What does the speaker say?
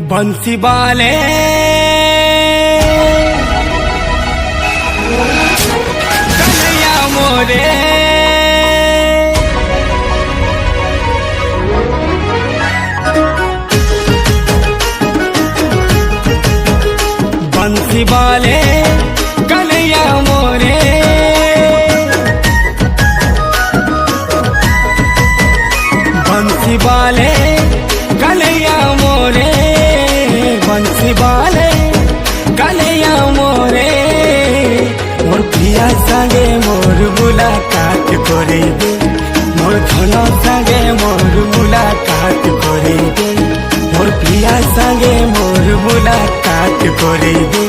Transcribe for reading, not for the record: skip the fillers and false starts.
बंसी वाले कन्हैया मोरे बंसी वाले कन्हैया मोरे बंसी वाले कन्हैया मोरे बंसी वाले कन्हैया मोरे मोर प्रिया संगे मोर मुलाकात करे दे मोर धन संगे मोर मुलाकात करे दे मोर प्रिया संगे मोर मुलाकात करे दे।